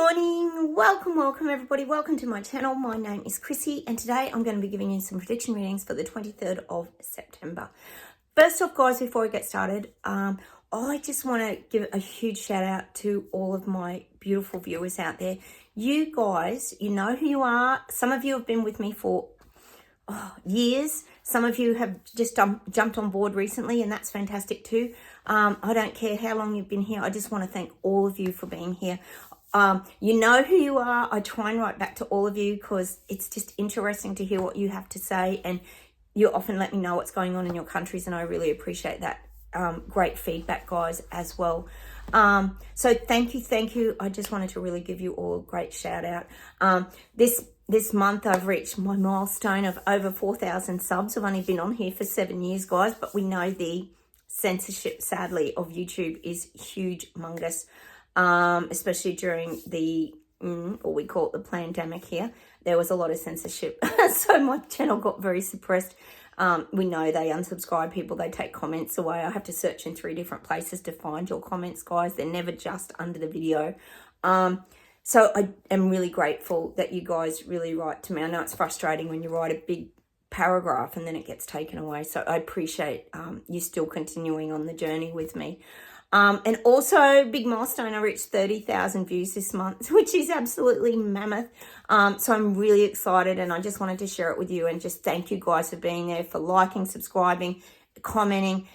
morning, welcome everybody, welcome to my channel. My name is Chrissy and today I'm going to be giving you some prediction readings for the 23rd of September. First off guys, before I get started, I just want to give a huge shout out to all of my beautiful viewers out there. You guys, you know who you are. Some of you have been with me for years. Some of you have just jumped on board recently, and that's fantastic too. I don't care how long you've been here. I just want to thank all of you for being here. You know who you are. I try and write back to all of you because it's just interesting to hear what you have to say, and you often let me know what's going on in your countries, and I really appreciate that. Great feedback, guys, as well. So thank you. I just wanted to really give you all a great shout out. This month I've reached my milestone of over 4,000 subs. I've only been on here for 7 years, guys, but we know the censorship, sadly, of YouTube is humongous, especially during the, or we call it the pandemic here. There was a lot of censorship, so my channel got very suppressed. We know they unsubscribe people, they take comments away. I have to search in 3 different places to find your comments, guys. They're never just under the video. So I am really grateful that you guys really write to me. I know it's frustrating when you write a big paragraph and then it gets taken away. So I appreciate you still continuing on the journey with me. And also, big milestone, I reached 30,000 views this month, which is absolutely mammoth. So I'm really excited, and I just wanted to share it with you and just thank you guys for being there, for liking, subscribing, commenting,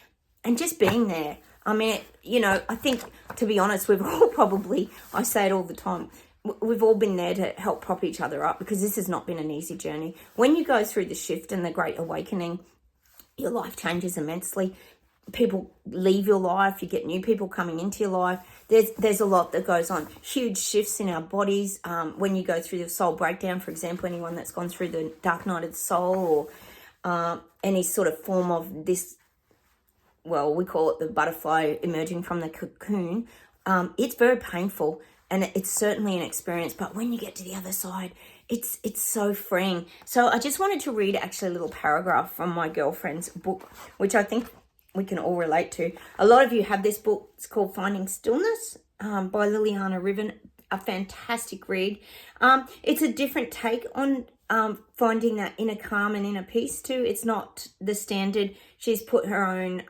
and just being there. I mean, I think, to be honest, we've all probably, I say it all the time, we've all been there to help prop each other up, because this has not been an easy journey. When you go through the shift and the Great Awakening, your life changes immensely. People leave your life, you get new people coming into your life. There's a lot that goes on. Huge shifts in our bodies. When you go through the soul breakdown, for example, anyone that's gone through the dark night of the soul, or any sort of form of this, well, we call it the butterfly emerging from the cocoon, it's very painful, and it's certainly an experience. But when you get to the other side, it's so freeing. So I just wanted to read actually a little paragraph from my girlfriend's book, which I think we can all relate to. A lot of you have this book. It's called Finding Stillness by Liliana Riven. A fantastic read. It's a different take on finding that inner calm and inner peace too. It's not the standard. She's put her own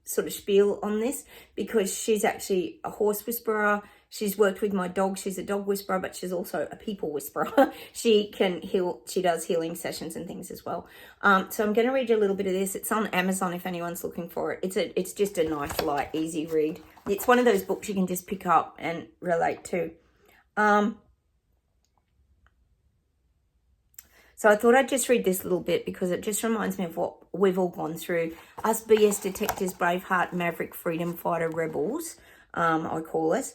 sort of spiel on this, because she's actually a horse whisperer. She's worked with my dog. She's a dog whisperer, but she's also a people whisperer. She can heal. She does healing sessions and things as well. So I'm going to read you a little bit of this. It's on Amazon if anyone's looking for it. It's just a nice, light, easy read. It's one of those books you can just pick up and relate to. So I thought I'd just read this little bit because it just reminds me of what we've all gone through. Us BS detectives, Braveheart, Maverick, freedom fighter, rebels, I call us.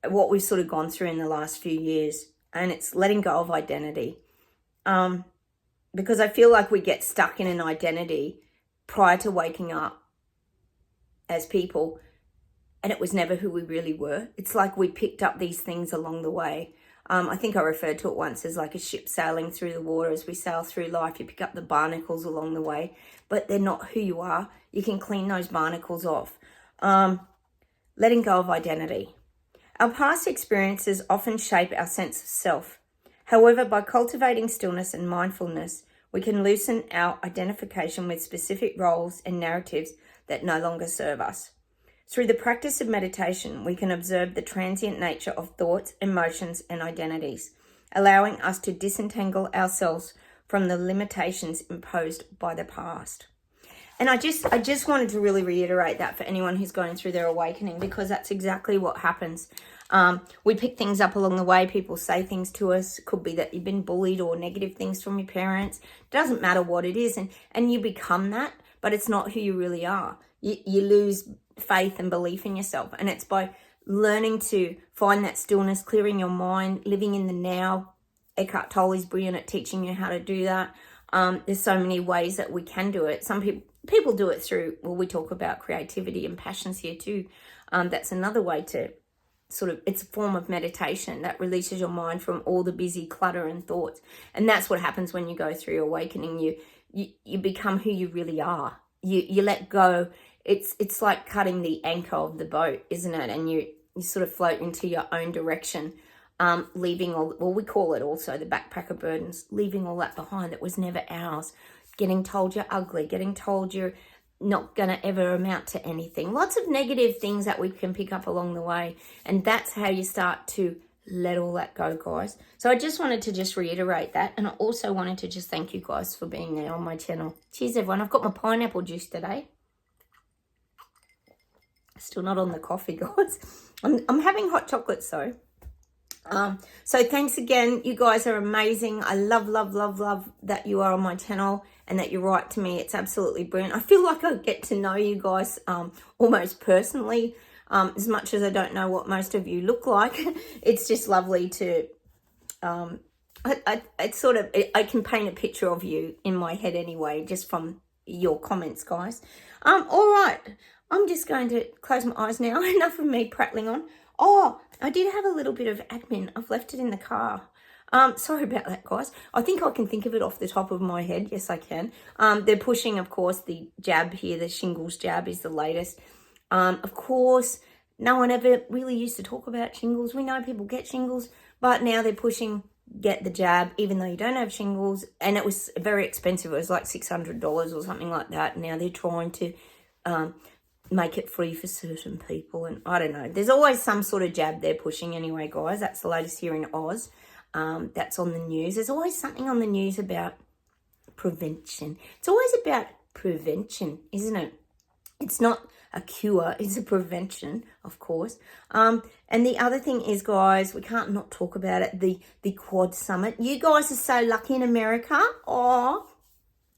What we've sort of gone through in the last few years, and it's letting go of identity, because I feel like we get stuck in an identity prior to waking up as people, and it was never who we really were. It's like we picked up these things along the way. I think I referred to it once as like a ship sailing through the water. As we sail through life, you pick up the barnacles along the way, but they're not who you are. You can clean those barnacles off. Letting go of identity. Our past experiences often shape our sense of self. However, by cultivating stillness and mindfulness, we can loosen our identification with specific roles and narratives that no longer serve us. Through the practice of meditation, we can observe the transient nature of thoughts, emotions, and identities, allowing us to disentangle ourselves from the limitations imposed by the past. And I just wanted to really reiterate that for anyone who's going through their awakening, because that's exactly what happens. We pick things up along the way. People say things to us. It could be that you've been bullied or negative things from your parents. It doesn't matter what it is. And you become that, but it's not who you really are. You lose faith and belief in yourself. And it's by learning to find that stillness, clearing your mind, living in the now. Eckhart Tolle's brilliant at teaching you how to do that. There's so many ways that we can do it. Some people do it through, well, we talk about creativity and passions here too. That's another way to sort of, it's a form of meditation that releases your mind from all the busy clutter and thoughts. And that's what happens when you go through your awakening. You become who you really are. You let go. It's like cutting the anchor of the boat, isn't it? And you sort of float into your own direction. leaving all, well, we call it also the backpacker burdens, leaving all that behind that was never ours, getting told you're ugly, getting told you're not going to ever amount to anything. Lots of negative things that we can pick up along the way. And that's how you start to let all that go, guys. So I just wanted to just reiterate that. And I also wanted to just thank you guys for being there on my channel. Cheers, everyone. I've got my pineapple juice today. Still not on the coffee, guys. I'm having hot chocolate, so thanks again. You guys are amazing. I love, love, love, love that you are on my channel and that you write to me. It's absolutely brilliant. I feel like I get to know you guys almost personally, as much as I don't know what most of you look like. It's just lovely to, I can paint a picture of you in my head anyway, just from your comments, guys. All right. I'm just going to close my eyes now. Enough of me prattling on. Oh, I did have a little bit of admin. I've left it in the car. Sorry about that, guys. I think I can think of it off the top of my head. Yes, I can. They're pushing, of course, the jab here. The shingles jab is the latest. Of course, no one ever really used to talk about shingles. We know people get shingles, but now they're pushing get the jab, even though you don't have shingles. And it was very expensive. It was like $600 or something like that. Now they're trying to make it free for certain people, and I don't know. There's always some sort of jab they're pushing anyway, guys. That's the latest here in Oz. That's on the news. There's always something on the news about prevention. It's always about prevention, isn't it? It's not a cure, it's a prevention, of course. And the other thing is, guys, we can't not talk about it, the Quad Summit. You guys are so lucky in America. Oh,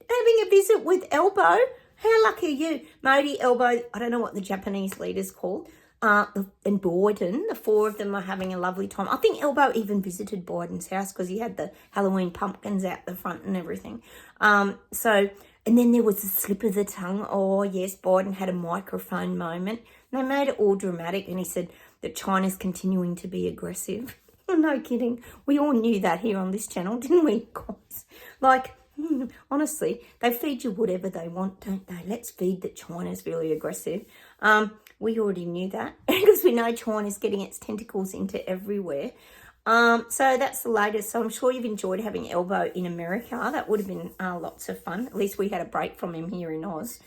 having a visit with Elbow. How lucky are you? Modi, Elbow, I don't know what the Japanese leader's called, and Biden, the four of them are having a lovely time. I think Elbow even visited Biden's house because he had the Halloween pumpkins out the front and everything. And then there was the slip of the tongue. Oh, yes, Biden had a microphone moment. And they made it all dramatic, and he said that China's continuing to be aggressive. No kidding. We all knew that here on this channel, didn't we, guys? Like, honestly, they feed you whatever they want, don't they? Let's feed that China's really aggressive. We already knew that because we know China's getting its tentacles into everywhere. So that's the latest. So I'm sure you've enjoyed having Elbow in America. That would have been lots of fun. At least we had a break from him here in Oz.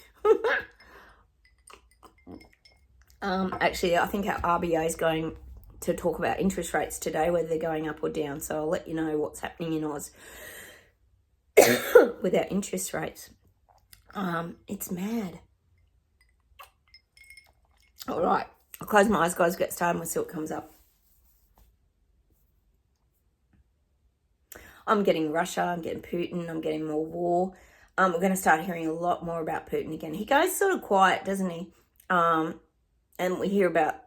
Actually, I think our RBA is going to talk about interest rates today, whether they're going up or down. So I'll let you know what's happening in Oz with our interest rates. It's mad. All right, I'll close my eyes, guys, get started, and we'll see what comes up. I'm getting Russia, I'm getting Putin, I'm getting more war. We're going to start hearing a lot more about Putin again. He goes sort of quiet, doesn't he? And we hear about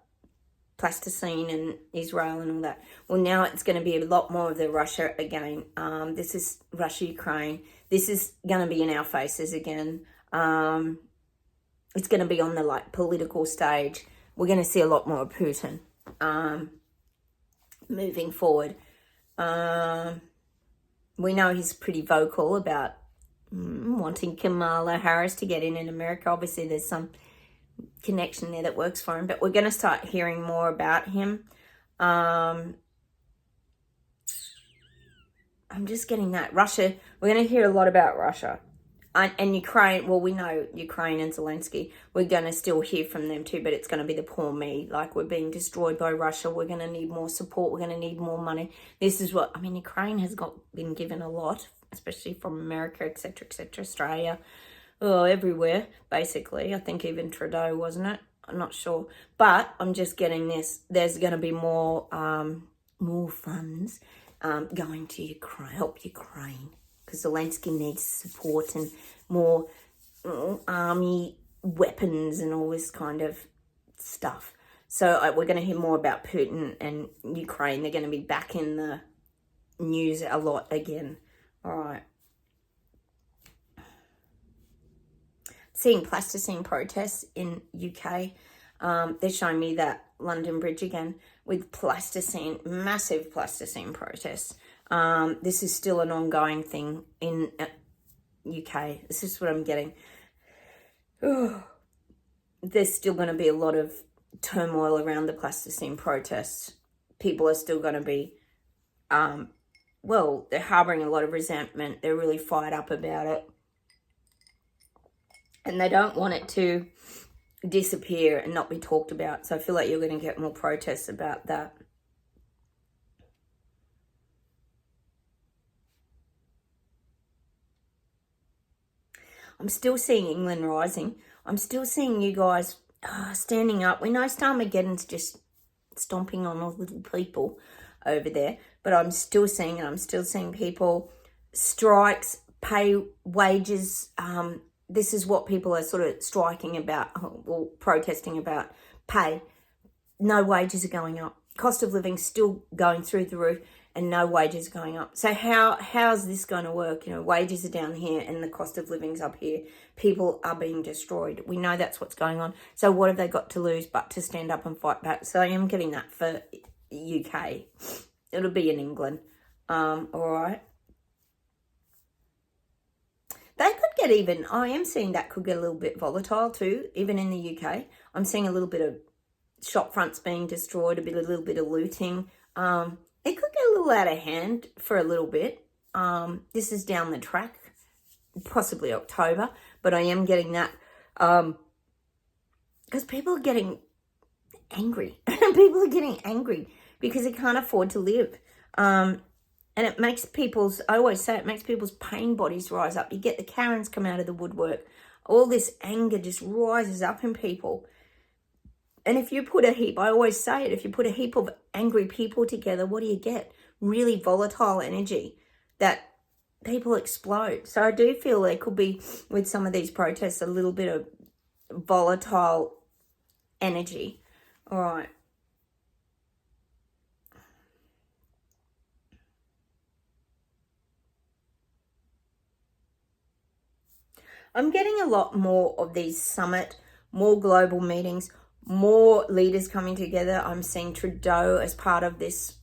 plasticine and Israel and all that. Well, now it's going to be a lot more of the Russia again. This is Russia, Ukraine. This is going to be in our faces again. It's going to be on the political stage. We're going to see a lot more of Putin moving forward. We know he's pretty vocal about wanting Kamala Harris to get in America. Obviously, there's some connection there that works for him, but we're going to start hearing more about him. I'm just getting that. Russia, we're going to hear a lot about Russia. And Ukraine, well, we know Ukraine and Zelensky. We're going to still hear from them too, but it's going to be the poor me. Like, we're being destroyed by Russia. We're going to need more support. We're going to need more money. This is what, I mean, Ukraine has been given a lot, especially from America, etc., Australia, everywhere, basically. I think even Trudeau, wasn't it? I'm not sure. But I'm just getting this. There's going to be more funds going to Ukraine, help Ukraine. Because Zelensky needs support and more army weapons and all this kind of stuff. So we're going to hear more about Putin and Ukraine. They're going to be back in the news a lot again. All right. Seeing plasticine protests in UK. They're showing me that London Bridge again with plasticine, massive plasticine protests. This is still an ongoing thing in UK. This is what I'm getting. There's still going to be a lot of turmoil around the plasticine protests. people are still going to be, well, they're harboring a lot of resentment. They're really fired up about it. And they don't want it to disappear and not be talked about. So I feel like you're going to get more protests about that. I'm still seeing England rising. I'm still seeing you guys standing up. We know Starmageddon's just stomping on all little people over there, but I'm still seeing it. I'm still seeing people, strikes, pay, wages. This is what people are sort of striking about or protesting about. Pay. No wages are going up. Cost of living still going through the roof, and no wages going up. So how's this going to work? You know, wages are down here and the cost of living's up here. People are being destroyed. We know that's what's going on. So what have they got to lose but to stand up and fight back? So I am getting that for UK. It'll be in England. All right. They could get even, I am seeing that could get a little bit volatile too, even in the UK. I'm seeing a little bit of shop fronts being destroyed, a little bit of looting. It could get a little out of hand for a little bit. This is down the track, possibly October, but I am getting that because people are getting angry. People are getting angry because they can't afford to live. And it makes people's, I always say, it makes people's pain bodies rise up. You get the Karens come out of the woodwork. All this anger just rises up in people. And if you put a heap, I always say it, if you put a heap of angry people together, what do you get? Really volatile energy that people explode. So I do feel there could be, with some of these protests, a little bit of volatile energy. All right. I'm getting a lot more of these summit, more global meetings, more leaders coming together. I'm seeing Trudeau as part of this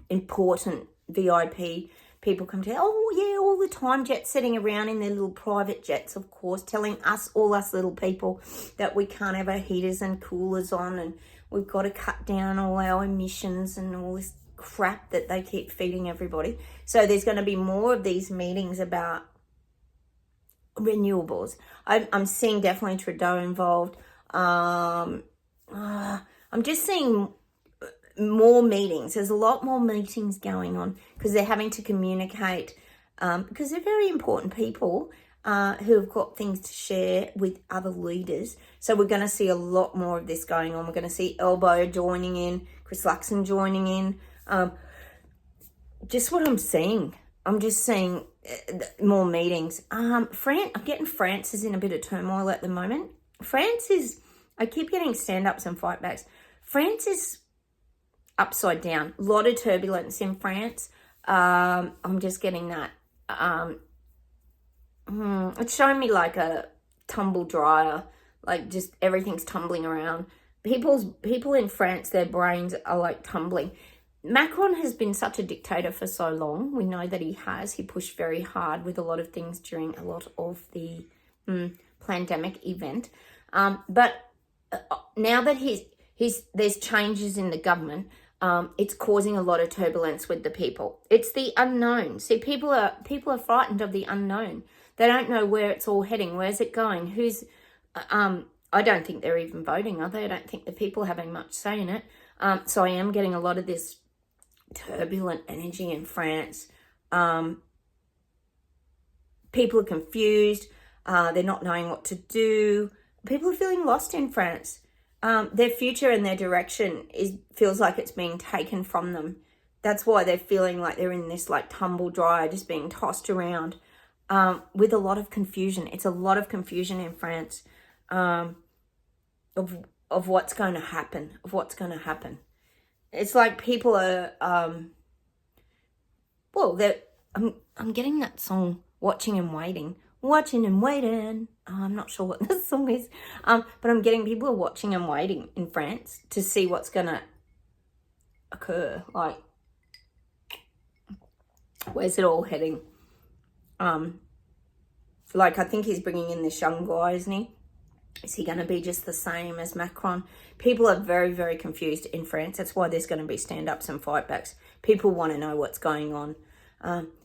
important VIP. People come to, oh yeah, all the time, jet setting around in their little private jets, of course, telling us, all us little people, that we can't have our heaters and coolers on and we've got to cut down all our emissions and all this crap that they keep feeding everybody. So there's going to be more of these meetings about renewables. I'm seeing definitely Trudeau involved. I'm just seeing more meetings. There's a lot more meetings going on because they're having to communicate because they're very important people who have got things to share with other leaders. So we're going to see a lot more of this going on. We're going to see Elbow joining in, Chris Luxon joining in. Just what I'm seeing. I'm just seeing more meetings. I'm getting France is in a bit of turmoil at the moment. France is, I keep getting stand-ups and fight-backs. France is upside down. A lot of turbulence in France. I'm just getting that. It's showing me like a tumble dryer, like just everything's tumbling around. People in France, their brains are like tumbling. Macron has been such a dictator for so long. We know that he has. He pushed very hard with a lot of things during a lot of the pandemic event. But now that there's changes in the government, it's causing a lot of turbulence with the people. It's the unknown. See, people are frightened of the unknown. They don't know where it's all heading. Where's it going? I don't think they're even voting, are they? I don't think the people are having much say in it. So I am getting a lot of this turbulent energy in France. People are confused. They're not knowing what to do. People are feeling lost in France. Their future and their direction feels like it's being taken from them. That's why they're feeling like they're in this like tumble dryer, just being tossed around with a lot of confusion. It's a lot of confusion in France of what's going to happen, It's like people are, I'm getting that song, Watching and Waiting. Watching and waiting. I'm not sure what this song is. But I'm getting people are watching and waiting in France to see what's going to occur. Like, where's it all heading? Like, I think he's bringing in this young guy, isn't he? Is he going to be just the same as Macron? People are very, very confused in France. That's why there's going to be stand-ups and fight-backs. People want to know what's going on.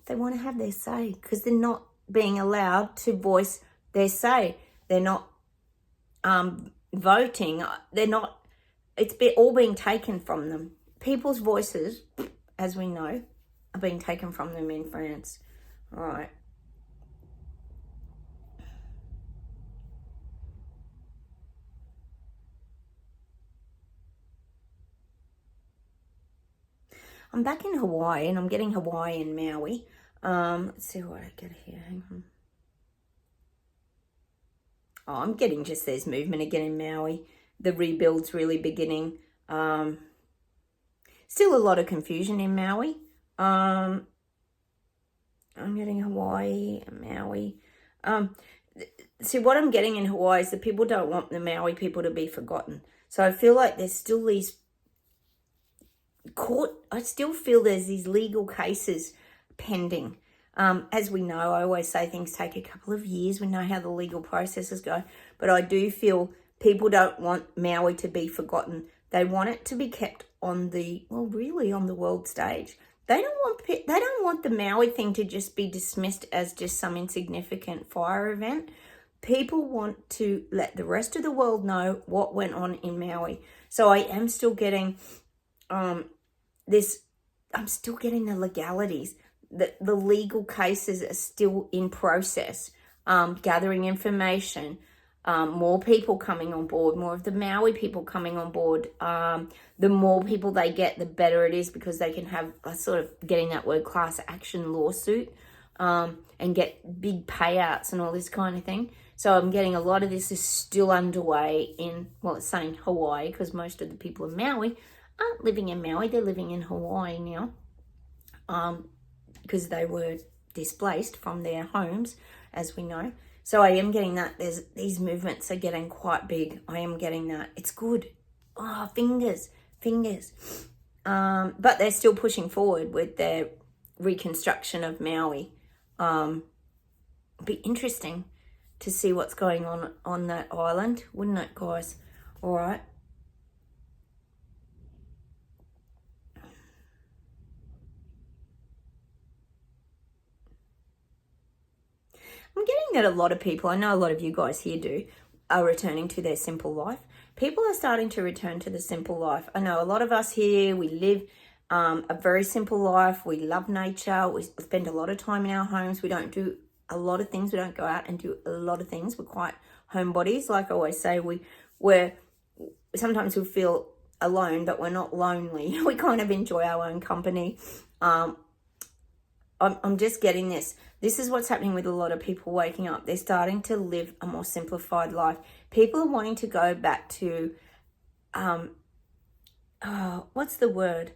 They want to have their say because they're not being allowed to voice their say. They're not voting. They're not. It's all being taken from them. People's voices, as we know, are being taken from them in France. All right. I'm back in Hawaii and I'm getting Hawaii and Maui. Let's see what I get here. Hang on. Oh, I'm getting just there's movement again in Maui. The rebuild's really beginning. Still a lot of confusion in Maui. I'm getting Hawaii and Maui. See, what I'm getting in Hawaii is that people don't want the Maui people to be forgotten. So I feel like there's still these I still feel there's these legal cases pending. As we know, I always say things take a couple of years. We know how the legal processes go. But I do feel people don't want Maui to be forgotten. They want it to be kept on the world stage. They don't want the Maui thing to just be dismissed as just some insignificant fire event. People want to let the rest of the world know what went on in Maui. So I am still getting I'm still getting the legalities. The legal cases are still in process, gathering information, more people coming on board, more of the Maui people coming on board. The more people they get, the better it is because they can have a sort of getting that word class action lawsuit and get big payouts and all this kind of thing. So I'm getting a lot of this is still underway in, it's saying Hawaii because most of the people in Maui aren't living in Maui. They're living in Hawaii now because they were displaced from their homes, as we know. So I am getting that. These movements are getting quite big. I am getting that. It's good. Oh, fingers. But they're still pushing forward with their reconstruction of Maui. It'd be interesting to see what's going on that island, wouldn't it, guys? All right. I'm getting that a lot of people, I know a lot of you guys here do, are returning to their simple life. People are starting to return to the simple life. I know a lot of us here, we live a very simple life. We love nature. We spend a lot of time in our homes. We don't do a lot of things. We don't go out and do a lot of things. We're quite homebodies. Like I always say, sometimes we feel alone, but we're not lonely. We kind of enjoy our own company. I'm just getting this. This is what's happening with a lot of people waking up. They're starting to live a more simplified life. People are wanting to go back to, what's the word?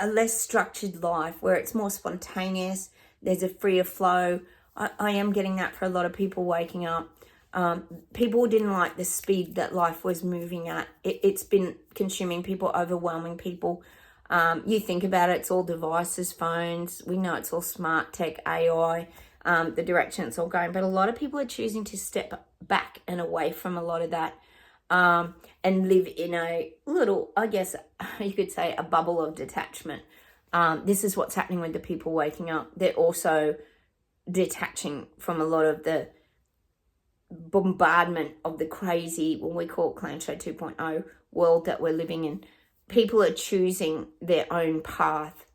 A less structured life where it's more spontaneous. There's a freer flow. I am getting that for a lot of people waking up. People didn't like the speed that life was moving at. It's been consuming people, overwhelming people. You think about it, it's all devices, phones. We know it's all smart tech, AI, the direction it's all going. But a lot of people are choosing to step back and away from a lot of that and live in a little, I guess you could say, a bubble of detachment. This is what's happening with the people waking up. They're also detaching from a lot of the bombardment of the crazy, what we call Clan Show 2.0 world that we're living in. People are choosing their own path,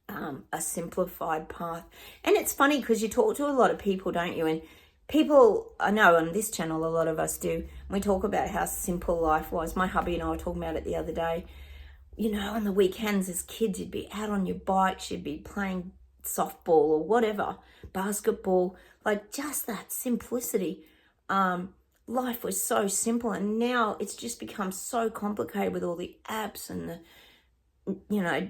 a simplified path. And it's funny because you talk to a lot of people, don't you? And people, I know on this channel, a lot of us do, we talk about how simple life was. My hubby and I were talking about it the other day. You know, on the weekends as kids, you'd be out on your bikes, you'd be playing softball or whatever, basketball, like just that simplicity. Life was so simple, and now it's just become so complicated with all the apps and the,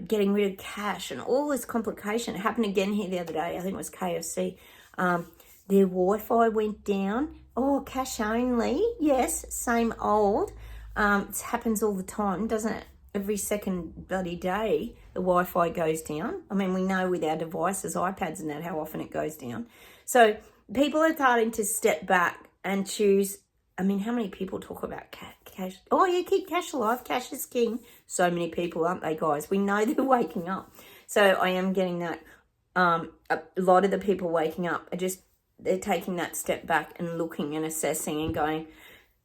getting rid of cash and all this complication. It happened again here the other day. I think it was KFC. Their Wi-Fi went down. Oh, cash only. Yes, same old. It happens all the time, doesn't it? Every second bloody day, the Wi-Fi goes down. I mean, we know with our devices, iPads and that, how often it goes down. So people are starting to step back and choose I mean, how many people talk about cash? Oh, yeah, keep cash alive. Cash is king. So many people, aren't they, guys? We know they're waking up. So I am getting that. A lot of the people waking up are they're taking that step back and looking and assessing and going,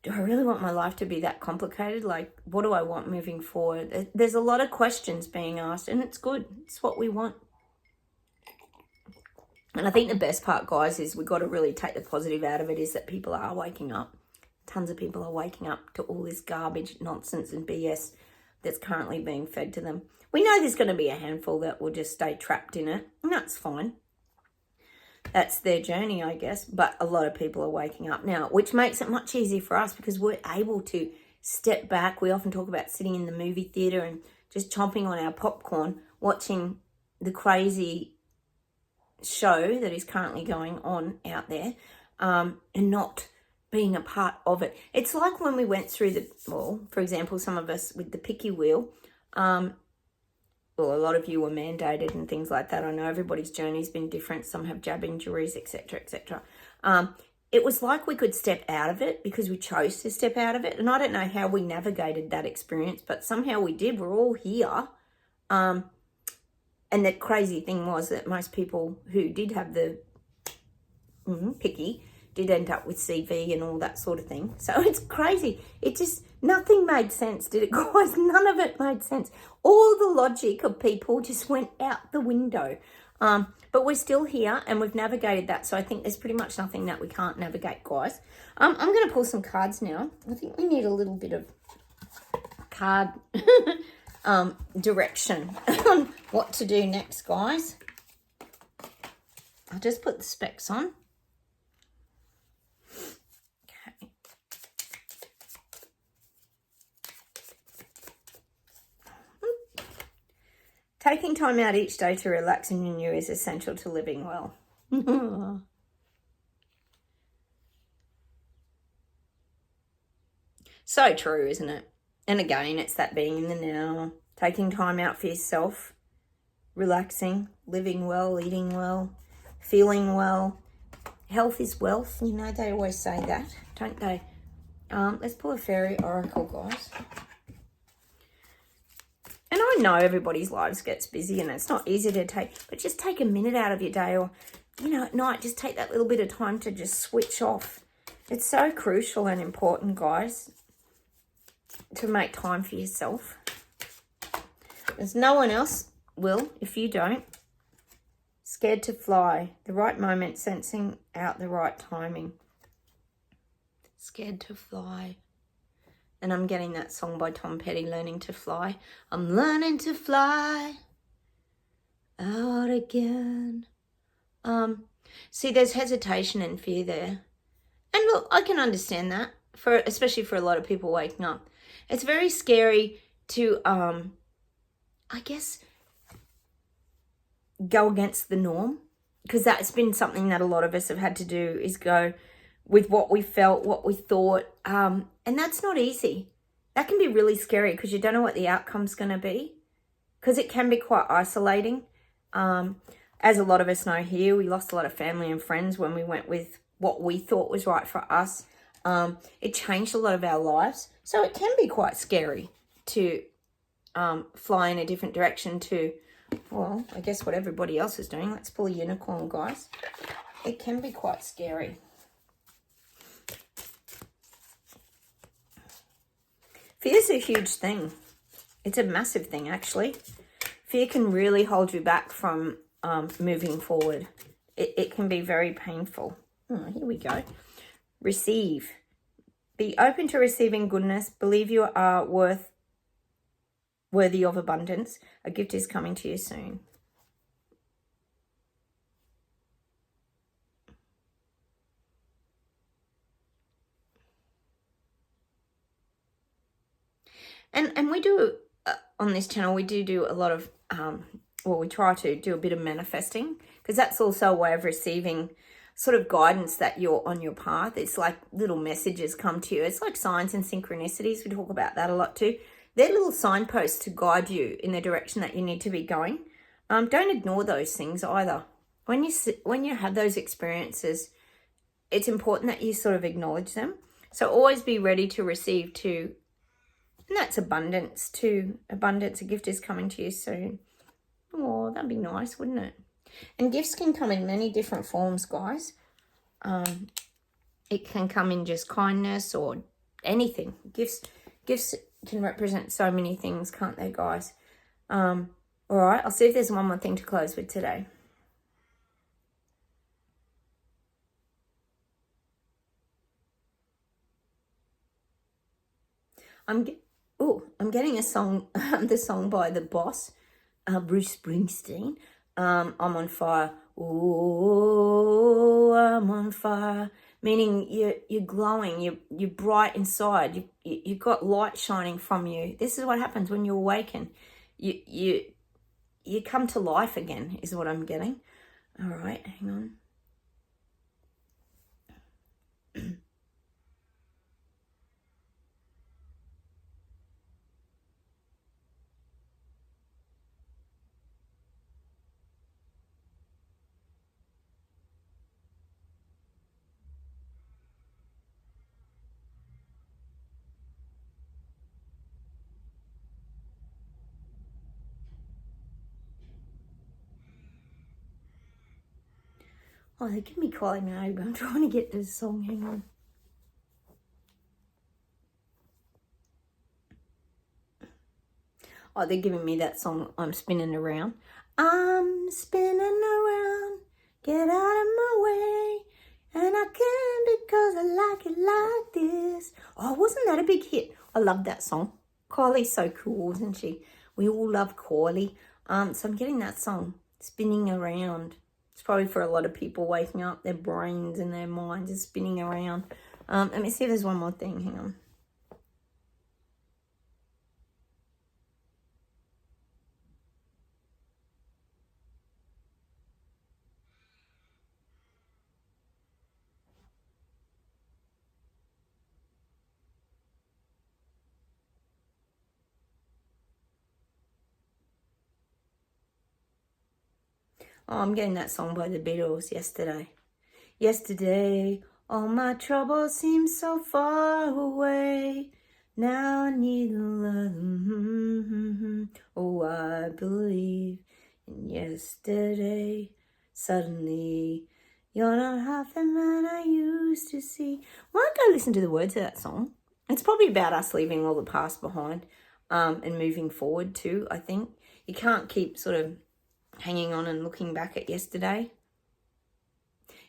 do I really want my life to be that complicated? Like, what do I want moving forward? There's a lot of questions being asked, and it's good. It's what we want. And I think the best part, guys, is we've got to really take the positive out of it, is that people are waking up. Tons of people are waking up to all this garbage, nonsense and BS that's currently being fed to them. We know there's going to be a handful that will just stay trapped in it, and that's fine. That's their journey, I guess. But a lot of people are waking up now, which makes it much easier for us because we're able to step back. We often talk about sitting in the movie theatre and just chomping on our popcorn, watching the crazy show that is currently going on out there, and not being a part of it. It's like when we went through for example, some of us with the picky wheel, well, a lot of you were mandated and things like that. I know everybody's journey's been different. Some have jab injuries, etc., etc. It was like we could step out of it because we chose to step out of it. And I don't know how we navigated that experience, but somehow we did. We're all here. And the crazy thing was that most people who did have the picky did end up with CV and all that sort of thing. So it's crazy. Nothing made sense, did it, guys? None of it made sense. All the logic of people just went out the window. But we're still here and we've navigated that. So I think there's pretty much nothing that we can't navigate, guys. I'm going to pull some cards now. I think we need a little bit of card direction on what to do next, guys. I'll just put the specs on. Taking time out each day to relax and renew is essential to living well. So true, isn't it? And again, it's that being in the now, taking time out for yourself, relaxing, living well, eating well, feeling well. Health is wealth. You know, they always say that, don't they? Let's pull a fairy oracle, guys. And I know everybody's lives gets busy and it's not easy to take, but just take a minute out of your day, or, you know, at night, just take that little bit of time to just switch off. It's so crucial and important, guys, to make time for yourself. There's no one else will if you don't. Scared to fly. The right moment, sensing out the right timing. Scared to fly. And I'm getting that song by Tom Petty, Learning to Fly. I'm learning to fly out again. See, there's hesitation and fear there. And look, I can understand that, especially for a lot of people waking up. It's very scary to, I guess, go against the norm, because that's been something that a lot of us have had to do, is go with what we felt, what we thought, and that's not easy. That can be really scary because you don't know what the outcome's going to be, because it can be quite isolating. As a lot of us know here, we lost a lot of family and friends when we went with what we thought was right for us. It changed a lot of our lives, so it can be quite scary to fly in a different direction to, well, I guess what everybody else is doing. Let's pull a unicorn, guys. It can be quite scary. Fear's a huge thing. It's a massive thing, actually. Fear can really hold you back from moving forward. It can be very painful. Oh, here we go. Receive. Be open to receiving goodness. Believe you are worthy of abundance. A gift is coming to you soon. And we do, on this channel, we do a lot of, we try to do a bit of manifesting, because that's also a way of receiving sort of guidance that you're on your path. It's like little messages come to you. It's like signs and synchronicities. We talk about that a lot too. They're little signposts to guide you in the direction that you need to be going. Don't ignore those things either. When you have those experiences, it's important that you sort of acknowledge them. So always be ready to receive too. And that's abundance too. Abundance, a gift is coming to you soon. Oh, that'd be nice, wouldn't it? And gifts can come in many different forms, guys. It can come in just kindness or anything. Gifts can represent so many things, can't they, guys? All right, I'll see if there's one more thing to close with today. I'm getting a song, the song by The Boss, Bruce Springsteen. I'm on fire. Oh, I'm on fire. Meaning you're glowing, you're bright inside. You've got light shining from you. This is what happens when you awaken. You come to life again, is what I'm getting. All right, hang on. Oh, they give me Kylie Minogue, but I'm trying to get this song. Hang on. Oh, they're giving me that song, I'm Spinning Around. I'm spinning around, get out of my way. And I can because I like it like this. Oh, wasn't that a big hit? I love that song. Kylie's so cool, isn't she? We all love Kylie. So I'm getting that song, Spinning Around. It's probably for a lot of people waking up, their brains and their minds are spinning around. Let me see if there's one more thing. Hang on. Oh, I'm getting that song by the Beatles, Yesterday. Yesterday, all my troubles seem so far away. Now I need a love. Oh, I believe in yesterday. Suddenly, you're not half the man I used to see. Why don't go listen to the words of that song? It's probably about us leaving all the past behind and moving forward too, I think. You can't keep sort of hanging on and looking back at yesterday.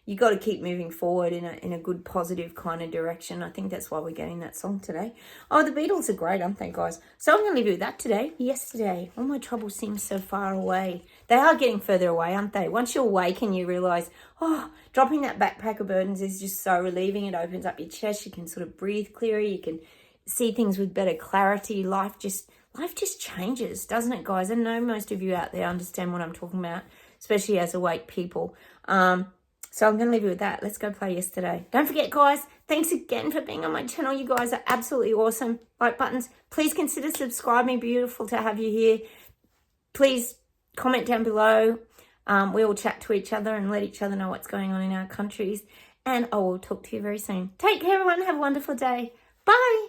You got to keep moving forward in a good, positive kind of direction. I think that's why we're getting that song today. Oh, the Beatles are great, aren't they, guys? So I'm going to leave you with that today. Yesterday, all my troubles seem so far away. They are getting further away, aren't they? Once you awaken, you realise, oh, dropping that backpack of burdens is just so relieving. It opens up your chest. You can sort of breathe clearer. You can see things with better clarity. Life just changes, doesn't it, guys? I know most of you out there understand what I'm talking about, especially as awake people. So I'm going to leave you with that. Let's go play Yesterday. Don't forget, guys, thanks again for being on my channel. You guys are absolutely awesome. Like buttons. Please consider subscribing. Beautiful to have you here. Please comment down below. We all chat to each other and let each other know what's going on in our countries. And I will talk to you very soon. Take care, everyone. Have a wonderful day. Bye.